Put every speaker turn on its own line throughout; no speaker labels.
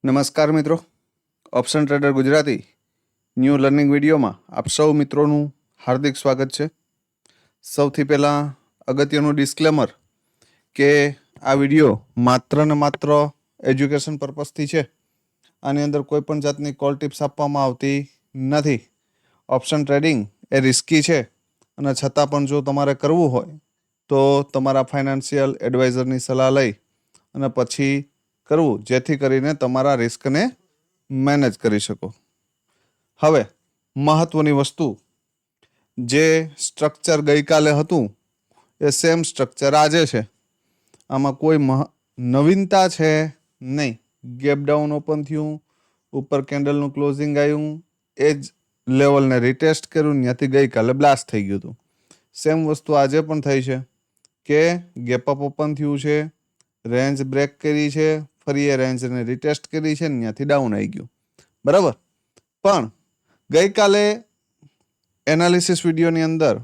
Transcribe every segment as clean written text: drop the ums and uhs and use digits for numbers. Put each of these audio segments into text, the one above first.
નમસ્કાર મિત્રો, option trader Gujarati new learning વિડીયોમાં આપ સૌ મિત્રોનું હાર્દિક સ્વાગત છે. સૌથી પહેલાં અગત્યનું ડિસ્ક્લેમર કે આ વિડીયો માત્ર ને માત્ર એજ્યુકેશન પર્પઝથી છે. આની અંદર કોઈ પણ જાતની કોલ ટિપ્સ આપવામાં આવતી નથી. ઓપ્શન ટ્રેડિંગ એ રિસ્કી છે અને છતાં પણ જો તમારે કરવું હોય તો તમારા ફાઇનાન્શિયલ એડવાઇઝરની સલાહ લઈ અને પછી કરવું, જેથી કરીને તમારા રિસ્કને મેનેજ કરી શકો. હવે મહત્વની વસ્તુ, જે સ્ટ્રક્ચર ગઈકાલે હતું એ સેમ સ્ટ્રક્ચર આજે છે. આમાં કોઈ નવીનતા છે નહીં. ગેપ ડાઉન ઓપન થયું, ઉપર કેન્ડલનું ક્લોઝિંગ આવ્યું, એ જ લેવલને રિટેસ્ટ કર્યું, ત્યાંથી ગઈકાલે બ્લાસ્ટ થઈ ગયું હતું. સેમ વસ્તુ આજે પણ થઈ છે કે ગેપ અપ ઓપન થયું છે, રેન્જ બ્રેક કરી છે, ફરી એ રેન્જને રિટેસ્ટ કરી છે, ત્યાંથી ડાઉન આવી ગયું. બરાબર. પણ ગઈકાલે એનાલિસિસ વિડીયોની અંદર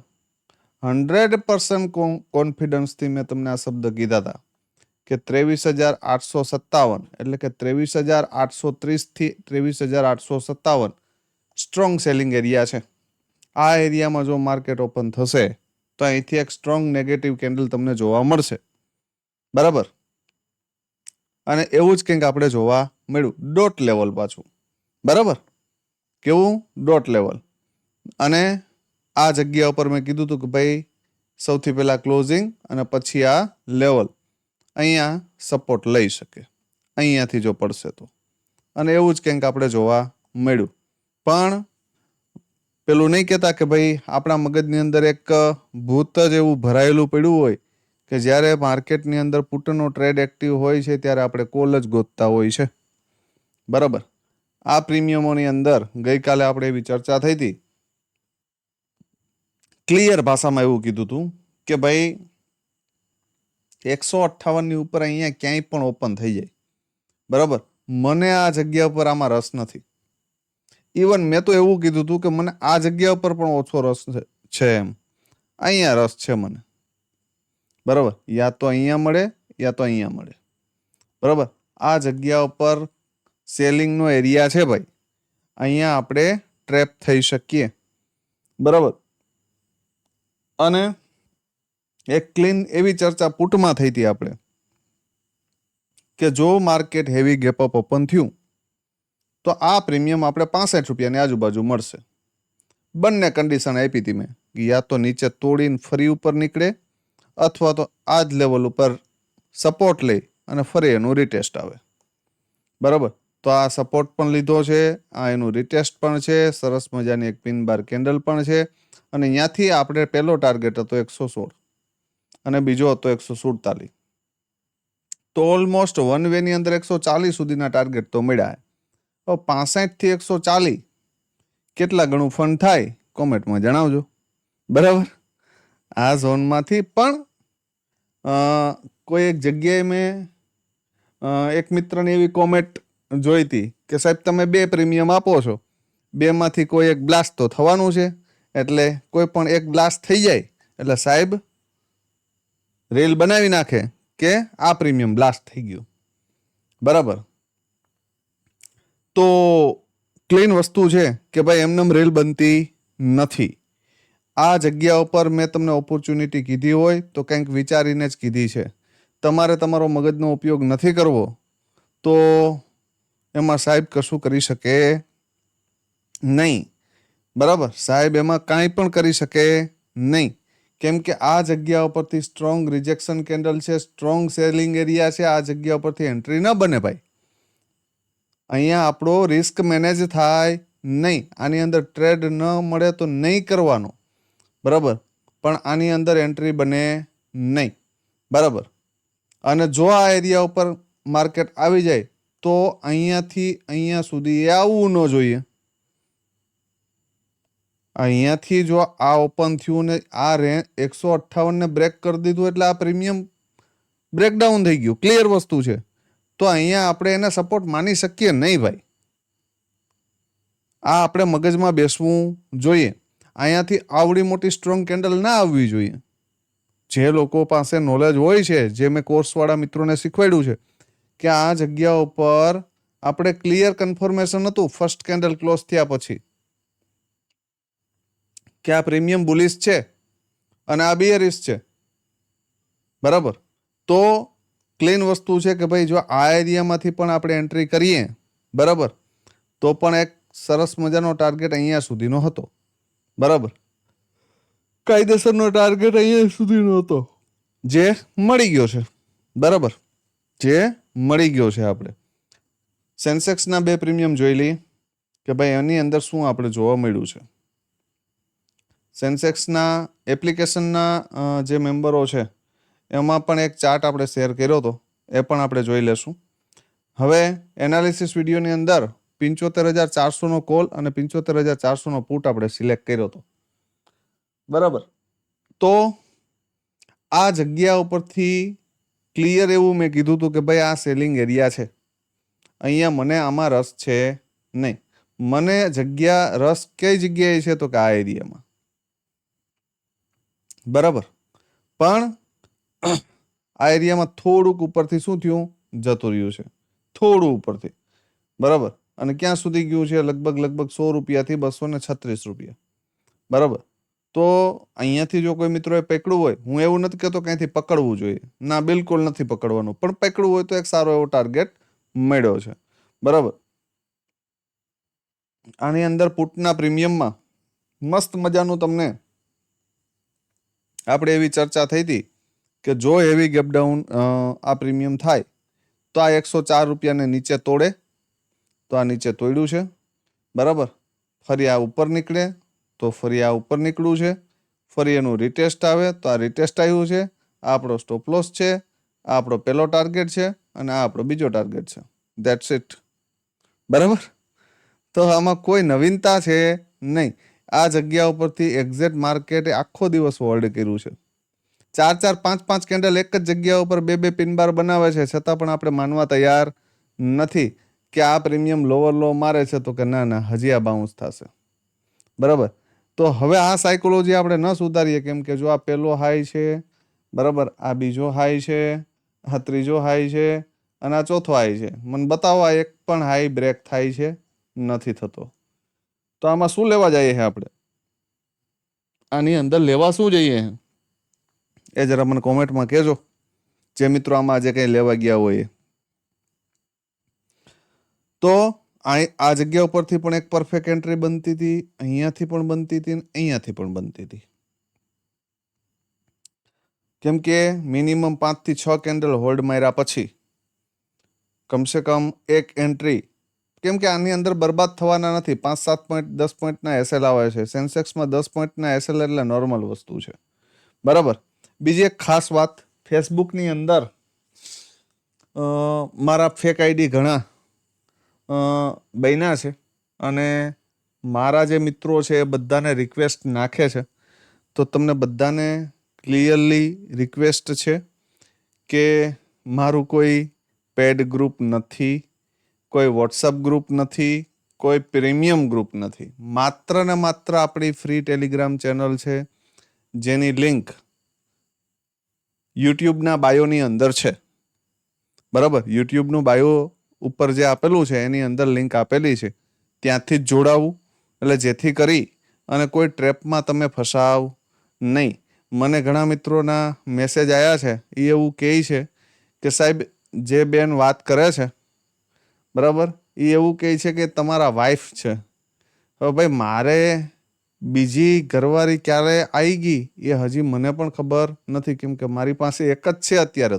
100% કોન્ફિડન્સથી મેં તમને આ શબ્દ કીધા હતા કે 23,857 એટલે કે 23,830 થી 23,857 સ્ટ્રોંગ સેલિંગ એરિયા છે. આ એરિયામાં જો માર્કેટ ઓપન થશે તો અહીંથી એક સ્ટ્રોંગ નેગેટિવ કેન્ડલ તમને જોવા મળશે. બરાબર. અને એવું જ કંઈક આપણે જોવા મળ્યું ડોટ લેવલ પાછું. બરાબર. કેવું? Dot level. અને આ જગ્યા ઉપર મેં કીધું હતું કે ભાઈ સૌથી પહેલાં ક્લોઝિંગ અને પછી આ લેવલ અહીંયા સપોર્ટ લઈ શકે, અહીંયાથી જો પડશે તો. અને એવું જ કંઈક આપણે જોવા મળ્યું. પણ પેલું નહીં કહેતા કે ભાઈ આપણા મગજની અંદર એક ભૂત જ એવું ભરાયેલું પડ્યું હોય કે જ્યારે માર્કેટની અંદર પુટનો ટ્રેડ એક્ટિવ હોય છે ત્યારે આપણે કોલ જ ગોતતા હોય છે. બરાબર. આ પ્રીમિયમોની અંદર ગઈકાલે આપણે એવી ચર્ચા થઈ હતી, ક્લિયર ભાષામાં એવું કીધું હતું કે ભાઈ 158ની ઉપર અહીંયા ક્યાંય પણ ઓપન થઈ જાય. બરાબર. મને આ જગ્યા ઉપર આમાં રસ નથી. ઇવન મેં તો એવું કીધું હતું કે મને આ જગ્યા ઉપર પણ ઓછો રસ છે એમ. અહીંયા રસ છે મને. બરાબર. યા તો અહીંયા મળે યા તો અહીંયા મળે. બરાબર. આ જગ્યા ઉપર સેલિંગનો એરિયા છે ભાઈ. અહીંયા આપણે ટ્રેપ થઈ શકીએ. બરાબર. અને એક ક્લીન એવી ચર્ચા પુટમાં થઈ હતી આપણે કે જો market heavy gap up open થયું તો આ પ્રીમિયમ આપણે 65 રૂપિયાની આજુબાજુ મળશે. બંને કન્ડિશન આપી હતી મેં, યા તો નીચે તોડીને ફરી ઉપર નીકળે અથવા તો આ જ લેવલ ઉપર સપોર્ટ લઈ અને ફરી એનું રિટેસ્ટ આવે. બરાબર. તો આ સપોર્ટ પણ લીધો છે, આ એનું રિટેસ્ટ પણ છે, સરસ મજાની એક પિન બાર કેન્ડલ પણ છે. અને ત્યાંથી આપણે પહેલો ટાર્ગેટ હતો 116 અને બીજો હતો 147. તો ઓલમોસ્ટ વન વેની અંદર 140 સુધીના ટાર્ગેટ તો મળ્યા. 65 થી 140 કેટલા ગણું ફંડ થાય કોમેન્ટમાં જણાવજો. બરાબર. આ ઝોનમાંથી પણ કોઈ એક જગ્યાએ મેં એક મિત્રની એવી કોમેન્ટ જોઈ હતી કે સાહેબ તમે 2 પ્રીમિયમ આપો છો, 2માંથી કોઈ એક બ્લાસ્ટ તો થવાનું છે, એટલે કોઈ પણ એક બ્લાસ્ટ થઈ જાય એટલે સાહેબ રેલ બનાવી નાખે કે આ પ્રીમિયમ બ્લાસ્ટ થઈ ગયું. બરાબર. તો ક્લીન વસ્તુ છે કે ભાઈ એમનેમ રેલ બનતી નથી. આ જગ્યા ઉપર મેં તમને ઓપોર્ચ્યુનિટી કીધી હોય તો કંઈક વિચારીને જ કીધી છે. તમારે તમારો મગજનો ઉપયોગ નથી કરવો તો એમાં સાહેબ કશું કરી શકે નહીં. બરાબર. સાહેબ એમાં કાંઈ પણ કરી શકે નહીં. કેમ કે આ જગ્યા ઉપરથી સ્ટ્રોંગ રિજેક્શન કેન્ડલ છે, સ્ટ્રોંગ સેલિંગ એરિયા છે. આ જગ્યા ઉપરથી એન્ટ્રી ન બને ભાઈ. અહીંયા આપણો રિસ્ક મેનેજ થાય નહીં. આની અંદર ટ્રેડ ન મળે તો નહીં કરવાનો. બરાબર. પણ આની અંદર એન્ટ્રી બને નહીં. બરાબર. અને જો આ એરિયા ઉપર માર્કેટ આવી જાય તો અહીંયાથી અહીંયા સુધી એ આવવું ન જોઈએ. અહીંયાથી જો આ ઓપન થયું ને આ 158 ને બ્રેક કરી દીધું એટલે આ પ્રીમિયમ બ્રેકડાઉન થઈ ગયું. ક્લિયર વસ્તુ છે. તો અહીંયા આપણે એને સપોર્ટ માની શકીએ નહીં ભાઈ. આ આપણે મગજમાં બેસવું જોઈએ. અહીંયાથી આવડી મોટી સ્ટ્રોંગ કેન્ડલ ના આવવી જોઈએ. જે લોકો પાસે નોલેજ હોય છે, જે મેં કોર્સવાળા મિત્રોને શીખવાડ્યું છે કે આ જગ્યા ઉપર આપણે ક્લિયર કન્ફર્મેશન હતું ફર્સ્ટ કેન્ડલ ક્લોઝ થયા પછી કે આ પ્રીમિયમ બુલિશ છે અને આ બિયરિશ છે, બરાબર. તો ક્લીન વસ્તુ છે કે ભાઈ જો આ એરિયામાંથી પણ આપણે એન્ટ્રી કરીએ, બરાબર, તો પણ એક સરસ મજાનો ટાર્ગેટ અહીંયા સુધીનો હતો, બરાબર, કાયદેસરનો ટાર્ગેટ અહીંયા સુધીનો હતો જે મળી ગયો છે, બરાબર, જે મળી ગયો છે. આપણે સેન્સેક્સના 2 પ્રીમિયમ જોઈ લઈએ કે ભાઈ એની અંદર શું આપણે જોવા મળ્યું છે. સેન્સેક્સના એપ્લિકેશનના જે મેમ્બરો છે એમાં પણ એક ચાર્ટ આપણે શેર કર્યો હતો, એ પણ આપણે જોઈ લેશું. હવે એનાલિસિસ વિડીયોની અંદર 75,400નો કોલ અને 75,400નો પુટ આપણે સિલેક્ટ કર્યો હતો, બરાબર. તો આ જગ્યા ઉપરથી ક્લિયર એવું મેં કીધું હતું કે ભાઈ આ સેલિંગ એરિયા છે, અહીંયા મને આમાં રસ છે નહીં. મને રસ કઈ જગ્યાએ છે તો કે આ એરિયામાં, બરાબર. પણ આ એરિયામાં થોડુંક ઉપરથી શું થયું, જતું રહ્યું છે, થોડું ઉપરથી, બરાબર. અને ક્યાં સુધી ગયું છે, લગભગ 100 રૂપિયાથી 236 રૂપિયા, બરાબર. તો અહીંયાથી જો કોઈ મિત્રોએ પકડવું હોય, હું એવું નથી કહેતો ક્યાંથી પકડવું જોઈએ, ના, બિલકુલ નથી પકડવાનું, પણ પકડવું હોય તો એક સારો એવો ટાર્ગેટ મળ્યો છે, બરાબર. આની અંદર પુટના પ્રીમિયમમાં મસ્ત મજાનું તમને આપણે એવી ચર્ચા થઈ હતી કે જો હેવી ગેપડાઉન આ પ્રીમિયમ થાય તો આ 104 રૂપિયાને નીચે તોડે, તો આ નીચે તોડ્યું છે, બરાબર. ફરી આ ઉપર નીકળે તો ફરી આ ઉપર નીકળ્યું છે, ફરી એનું રિટેસ્ટ આવે તો આ રિટેસ્ટ આવ્યું છે, આ આપણો સ્ટોપ લોસ છે, આ આપણો પહેલો ટાર્ગેટ છે અને આ આપણો બીજો ટાર્ગેટ છે. ધેટ્સ ઇટ, બરાબર. તો આમાં કોઈ નવીનતા છે નહીં. આ જગ્યા ઉપરથી એક્ઝેક્ટ માર્કેટે આખો દિવસ હોલ્ડ કર્યું છે. 4-4, 5-5 કેન્ડલ એક જ જગ્યા ઉપર 2-2 પિન બાર બનાવે છે, છતાં પણ આપણે માનવા તૈયાર નથી કે આ પ્રીમિયમ લોવર લો મારે છે તો કે ના ના હજી આ બાઉન્સ થશે, બરાબર. તો હવે આ સાયકોલોજી આપણે ન સુધારીએ, કેમ કે જો આ પહેલો હાઈ છે, બરાબર, આ બીજો હાઈ છે, આ ત્રીજો હાઈ છે અને આ ચોથો હાઈ છે. મને બતાવો આ એક પણ હાઈ બ્રેક થાય છે, નથી થતો. તો આમાં શું લેવા જઈએ છે આપણે, આની અંદર લેવા શું જઈએ એ જરા મને કોમેન્ટમાં કહેજો, જે મિત્રો આમાં આજે કંઈ લેવા ગયા હોય. તો આ જગ્યા ઉપરથી પણ એક પરફેક્ટ એન્ટ્રી બનતી હતી, અહીંયાથી પણ બનતી હતી, અહીંયાથી પણ બનતી હતી, કેમ કે મિનિમમ 5 થી 6 કેન્ડલ હોલ્ડ માર્યા પછી કમસે કમ એક એન્ટ્રી, કેમ કે આની અંદર બરબાદ થવાના નથી. 5-7 પોઈન્ટ 10 પોઈન્ટના એસએલ આવે છે. સેન્સેક્સમાં 10 પોઈન્ટના એસએલ એટલે નોર્મલ વસ્તુ છે, બરાબર. બીજી એક ખાસ વાત, ફેસબુકની અંદર મારા ફેક આઈડી ઘણા બન્યા છે અને મારા જે મિત્રો છે એ બધાને રિક્વેસ્ટ નાખે છે. તો તમને બધાને ક્લિયરલી રિક્વેસ્ટ છે કે મારું કોઈ પેડ ગ્રુપ નથી, કોઈ વોટ્સઅપ ગ્રુપ નથી, કોઈ પ્રીમિયમ ગ્રુપ નથી. માત્ર ને માત્ર આપણી ફ્રી ટેલિગ્રામ ચેનલ છે, જેની લિંક યુટ્યુબના બાયોની અંદર છે, બરાબર. યુટ્યુબનું બાયો ઉપર જે આપેલું છે એની અંદર લિંક આપેલી છે, ત્યાંથી જ જોડાવું, એટલે જેથી કરી અને કોઈ ટ્રેપમાં તમે ફસાવ નહીં. મને ઘણા મિત્રોના મેસેજ આવ્યા છે, એ એવું કહે છે કે સાહેબ જે બેન વાત કરે છે, બરાબર, એ એવું કહે છે કે તમારા વાઈફ છે. હવે ભાઈ મારે બીજી ઘરવાળી ક્યારે આવી ગઈ એ હજી મને પણ ખબર નથી, કેમ કે મારી પાસે એક જ છે અત્યારે.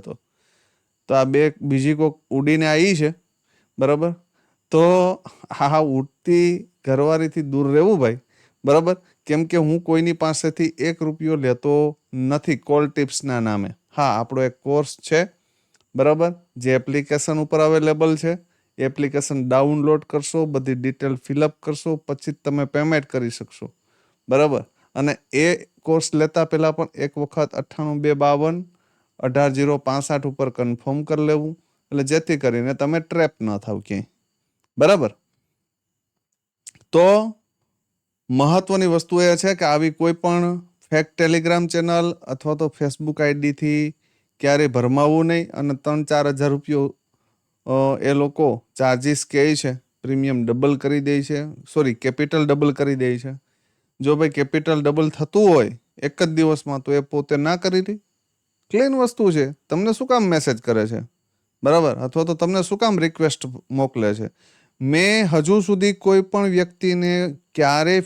તો આ બીજી કોઈક ઉડીને આવી છે, બરાબર. તો હા, ઉડતી ઘરવાળીથી દૂર રહેવું ભાઈ, બરાબર. કેમ કે હું કોઈની પાસેથી 1 રૂપિયો લેતો નથી કોલ ટિપ્સના નામે. હા, આપણો એક કોર્સ છે, બરાબર, જે એપ્લિકેશન ઉપર અવેલેબલ છે. એપ્લિકેશન ડાઉનલોડ કરશો, બધી ડિટેલ ફિલઅપ કરશો, પછી તમે પેમેન્ટ કરી શકશો, બરાબર. અને એ કોર્સ લેતા પહેલાં પણ એક વખત 98-252-18-065 ઉપર કન્ફર્મ કરી લેવું, એટલે જેથી કરીને તમે ટ્રેપ ન થાવ ક્યાંય, બરાબર. તો મહત્વની વસ્તુ એ છે કે આવી કોઈ પણ ફેક ટેલિગ્રામ ચેનલ અથવા તો ફેસબુક આઈડીથી ક્યારેય ભરમાવવું નહીં અને 3-4 હજાર રૂપિયો એ લોકો ચાર્જિસ કહે છે પ્રીમિયમ ડબલ કરી દે છે, સોરી કેપિટલ ડબલ કરી દે છે. જો ભાઈ કેપિટલ ડબલ થતું હોય એક જ દિવસમાં તો એ પોતે ના કરી દે. ક્લીન વસ્તુ છે. તમને શું કામ મેસેજ કરે છે, બરાબર? અથવા તો તમને શું કામ રિક્વેસ્ટ મોકલે છે? મેં હજુ સુધી કોઈ પણ વ્યક્તિને ક્યારેય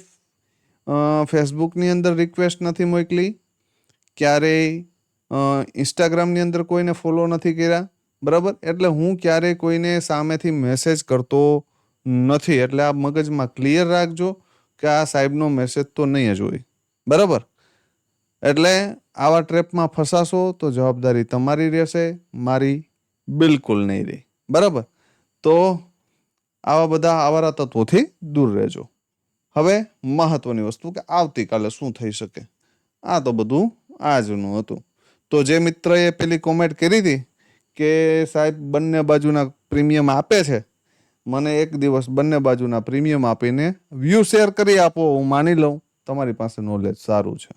ફેસબુકની અંદર રિક્વેસ્ટ નથી મોકલી, ક્યારેય ઇન્સ્ટાગ્રામની અંદર કોઈને ફોલો નથી કર્યા, બરાબર? એટલે હું ક્યારેય કોઈને સામેથી મેસેજ કરતો નથી. એટલે આ મગજમાં ક્લિયર રાખજો કે આ સાહેબનો મેસેજ તો નહીં જ હોય, બરાબર? એટલે આવા ટ્રેપમાં ફસાશો તો જવાબદારી તમારી રહેશે, મારી બિલકુલ નહીં રહે, બરાબર? તો આવા બધા આવારા તત્વોથી દૂર રહેજો. હવે મહત્વની વસ્તુ કે આવતીકાલે શું થઈ શકે, આ તો બધું આજનું હતું. તો જે મિત્રએ પેલી કોમેન્ટ કરી હતી કે સાહેબ બંને બાજુના પ્રીમિયમ આપે છે, મને એક દિવસ બંને બાજુના પ્રીમિયમ આપીને વ્યૂ શેર કરી આપો, હું માની લઉં તમારી પાસે નોલેજ સારું છે,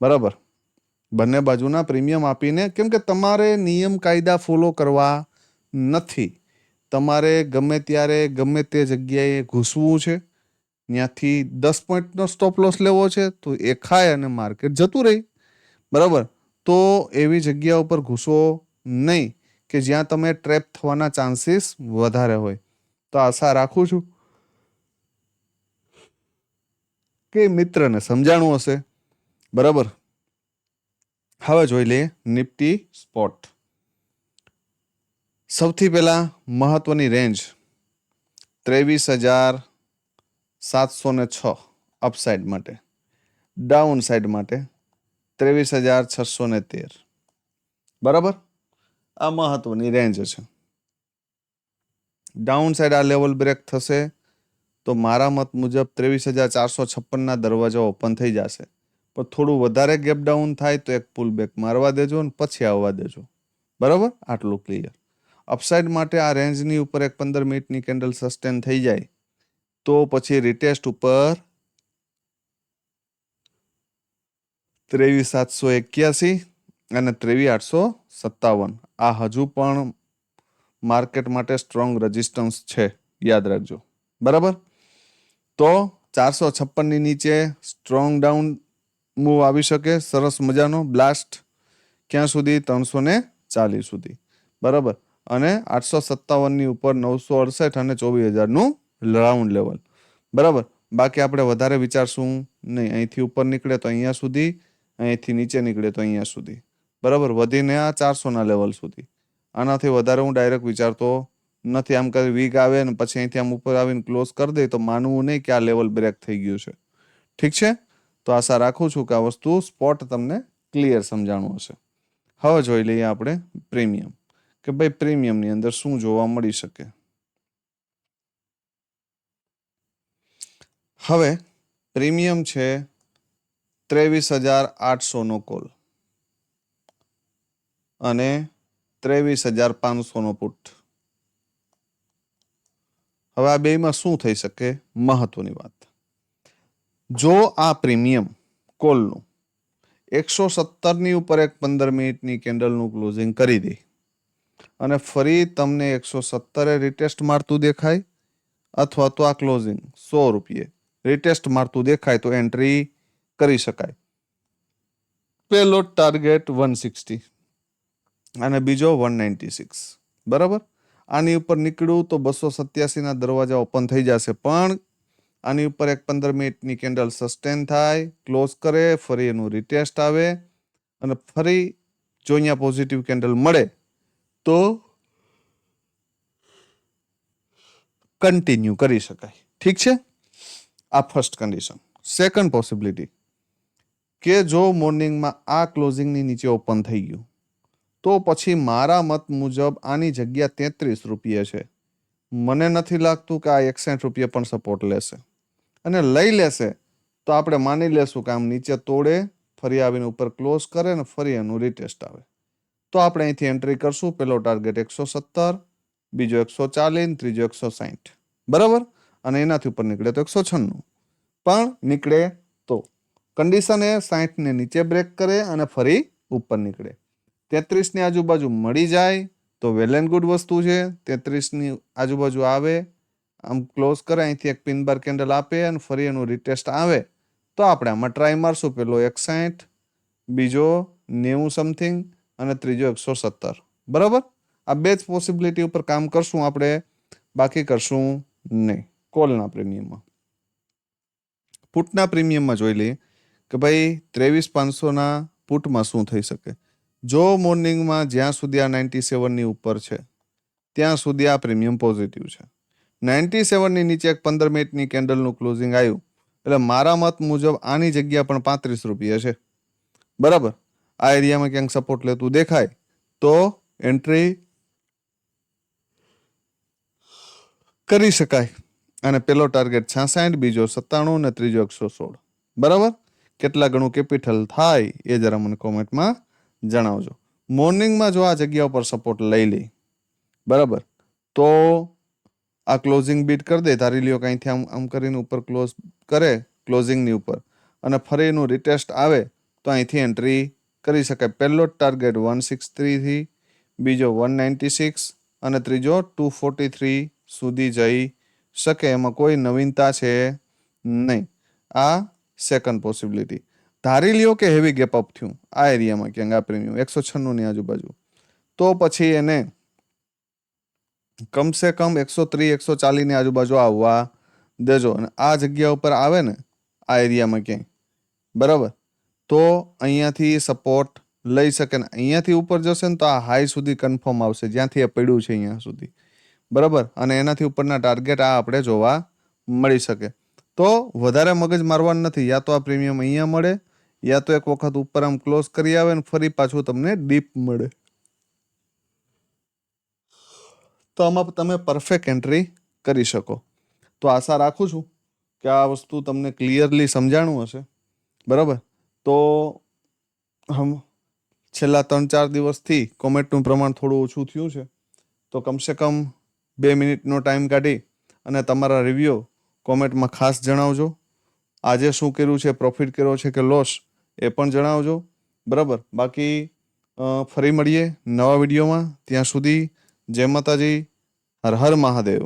બરાબર? બંને બાજુના પ્રીમિયમ આપીને, કેમ કે તમારે નિયમ કાયદા ફોલો કરવા નથી. તમારે ગમે ત્યારે ગમે તે જગ્યાએ ઘૂસવું છે, ત્યાંથી 10 પોઈન્ટનો સ્ટોપ લોસ લેવો છે તો એ ખાય અને માર્કેટ જતું રહી, બરાબર? તો એવી જગ્યા ઉપર ઘૂસો નહીં કે જ્યાં તમે ટ્રેપ થવાના ચાન્સીસ વધારે હોય. તો આશા રાખું છું કે મિત્રને સમજાણું હશે, બરાબર? હવે જોઈ લઈએ નિફ્ટી સ્પોટ. સૌથી પહેલા મહત્વની રેન્જ 23,706 અપસાઇડ માટે, ડાઉન સાઇડ માટે 23,613, બરાબર? આ મહત્વની રેન્જ છે. ડાઉન સાઇડ આ લેવલ બ્રેક થશે તો મારા મત મુજબ 23,456 દરવાજા ઓપન થઈ જશે. પણ થોડું વધારે ગેપ ડાઉન થાય તો એક પુલ બેક મારવા દેજો અને પછી આવવા દેજો, બરાબર? આટલું ક્લિયર. અપસાઇડ માટે આ રેન્જની ઉપર એક 15 મિનિટની કેન્ડલ સસ્ટેન થઈ જાય તો પછી રિટેસ્ટ ઉપર 23,781 અને 23,857 આ હજુ પણ માર્કેટ માટે સ્ટ્રોંગ રેઝિસ્ટન્સ છે, યાદ રાખજો, બરાબર? તો 456ની નીચે સ્ટ્રોંગ ડાઉન મૂવ આવી શકે, સરસ મજાનો બ્લાસ્ટ. ક્યાં સુધી? 340 સુધી, બરાબર? અને 857ની ઉપર 968 અને 24,000નું રાઉન્ડ લેવલ, બરાબર? બાકી આપણે વધારે વિચારશું નહીં. અહીંથી ઉપર નીકળે તો અહીંયા સુધી, અહીંથી નીચે નીકળે તો અહીંયા સુધી, બરાબર? વધીને આ 400ના લેવલ સુધી. આનાથી વધારે હું ડાયરેક્ટ વિચારતો નથી. આમ કરી વીક આવે ને પછી અહીંથી આમ ઉપર આવીને ક્લોઝ કરી દે તો માનવું નહીં કે આ લેવલ બ્રેક થઈ ગયું છે. ઠીક છે? તો આશા રાખું છું કે આ વસ્તુ સ્પોટ તમને ક્લિયર સમજાણું હશે. હવે જોઈ લઈએ આપણે પ્રીમિયમ કે ભાઈ પ્રીમિયમની અંદર શું જોવા મળી શકે. હવે પ્રીમિયમ છે 23,800નો કોલ અને 23,500નો પુટ. હવે આ બેમાં શું થઈ શકે? મહત્વની વાત, જો આ પ્રીમિયમ કોલનું 117ની ઉપર એક 15 મિનિટની કેન્ડલનું ક્લોઝિંગ કરી દે અને ફરી તમને 117 રિટેસ્ટ મારતું દેખાય અથવા તો આ ક્લોઝિંગ 100 રૂપિયે રિટેસ્ટ મારતું દેખાય તો એન્ટ્રી કરી શકાય. પહેલો ટાર્ગેટ 160 અને બીજો 196, બરાબર? આની ઉપર નીકળ્યું તો 287ના દરવાજા ઓપન થઈ જશે. પણ આની ઉપર એક 15 મિનિટની કેન્ડલ સસ્ટેન થાય, ક્લોઝ કરે, ફરી એનું રિટેસ્ટ આવે અને ફરી જો અહીંયા પોઝિટિવ કેન્ડલ મળે તો કન્ટિન્યુ કરી શકાય. ઠીક છે? આ ફર્સ્ટ કન્ડિશન. સેકન્ડ પોસિબિલિટી કે જો મોર્નિંગમાં આ ક્લોઝિંગની નીચે ઓપન થઈ ગયું તો પછી મારા મત મુજબ આની જગ્યા 33 રૂપિયા છે. મને નથી લાગતું કે આ 61 રૂપિયા પણ સપોર્ટ લેશે, અને લઈ લેશે તો આપણે માની લેશું કે આમ નીચે તોડે, ફરી આવીને ઉપર ક્લોઝ કરે ને ફરી એનું રિટેસ્ટ આવે તો આપણે અહીંથી એન્ટ્રી કરશું. પહેલો ટાર્ગેટ 117, બીજો 140, ત્રીજો 160, બરાબર? અને એનાથી ઉપર નીકળે તો 196, પણ નીકળે તો કન્ડિશન એ 60ને નીચે બ્રેક કરે અને ફરી ઉપર નીકળે. 33ની આજુબાજુ મળી જાય તો વેલ એન્ડ ગુડ વસ્તુ છે. 33ની આજુબાજુ આવે, આમ ક્લોઝ કરે, અહીંથી એક પિન બાર કેન્ડલ આપે અને ફરી એનું રિટેસ્ટ આવે તો આપણે આમાં ટ્રાય મારશું. પેલો 61, બીજો 90 સમથિંગ અને ત્રીજો 117. બરાબર, આ બે જ પોસિબિલિટી ઉપર કામ કરશું આપણે, બાકી કરશું નહીં. કોલના પ્રીમિયમમાં, પુટના પ્રીમિયમમાં જોઈ લઈએ કે ભાઈ 23,500ના પુટમાં શું થઈ શકે. જો મોર્નિંગમાં જ્યાં સુધી આ 97ની ઉપર છે ત્યાં સુધી આ પ્રીમિયમ પોઝિટિવ છે. 97ની નીચે એક 15 મિનિટની કેન્ડલનું ક્લોઝિંગ આવ્યું એટલે મારા મત મુજબ આની જગ્યા પણ 35 રૂપિયા છે. બરાબર, આ એરિયામાં ક્યાંક સપોર્ટ લેતું દેખાય તો એન્ટ્રી કરી શકાય. અને પેલો ટાર્ગેટ 66, બીજો 97 અને ત્રીજો 116. બરાબર, કેટલા ગણું કેપિટલ થાય એ જરા મને કોમેન્ટમાં જણાવજો. મોર્નિંગમાં જો આ જગ્યા ઉપર સપોર્ટ લઈ લે, બરાબર, તો આ ક્લોઝિંગ બીટ કરી દે. ધારી લ્યો કે અહીંથી આમ કરીને ઉપર ક્લોઝ કરે ક્લોઝિંગની ઉપર અને ફરી એનું રિટેસ્ટ આવે તો અહીંથી એન્ટ્રી કરી શકાય. પહેલો જ ટાર્ગેટ 163 થી, બીજો 196 અને ત્રીજો 243 સુધી જઈ શકે. એમાં કોઈ નવીનતા છે નહીં. આ સેકન્ડ પોસિબિલિટી. ધારી લ્યો કે હેવી ગેપ અપ થયું આ એરિયામાં ક્યાંક આ પ્રીમિયમ 196ની આજુબાજુ, તો પછી એને કમસે કમ 130 140ની આજુબાજુ આવવા દેજો. અને આ જગ્યા ઉપર આવે ને આ એરિયામાં ક્યાંય, બરાબર, તો અહીંયાથી સપોર્ટ લઈ શકે ને અહીંયાથી ઉપર જશે ને તો આ હાઈ સુધી કન્ફર્મ આવશે જ્યાંથી એ પડ્યું છે અહીંયા સુધી. બરાબર, અને એનાથી ઉપરના ટાર્ગેટ આ આપણે જોવા મળી શકે. તો વધારે મગજ મારવાનું નથી. યા તો આ પ્રીમિયમ અહીંયા મળે, યા તો એક વખત ઉપર આમ ક્લોઝ કરી આવે ને ફરી પાછું તમને ડીપ મળે. તો આમાં તમે પરફેક્ટ એન્ટ્રી કરી શકો. તો આશા રાખું છું કે આ વસ્તુ તમને ક્લિયરલી સમજાણું હશે. બરાબર, તો છેલ્લા 3-4 દિવસથી કોમેન્ટનું પ્રમાણ થોડું ઓછું થયું છે. તો કમસે કમ 2 મિનિટનો ટાઈમ કાઢી અને તમારા રિવ્યુ કોમેન્ટમાં ખાસ જણાવજો. આજે શું કર્યું છે, પ્રોફિટ કર્યો છે કે લોસ, એ પણ જણાવજો. બરાબર, બાકી ફરી મળીએ નવા વિડીયોમાં. ત્યાં સુધી જય માતાજી, હર હર મહાદેવ.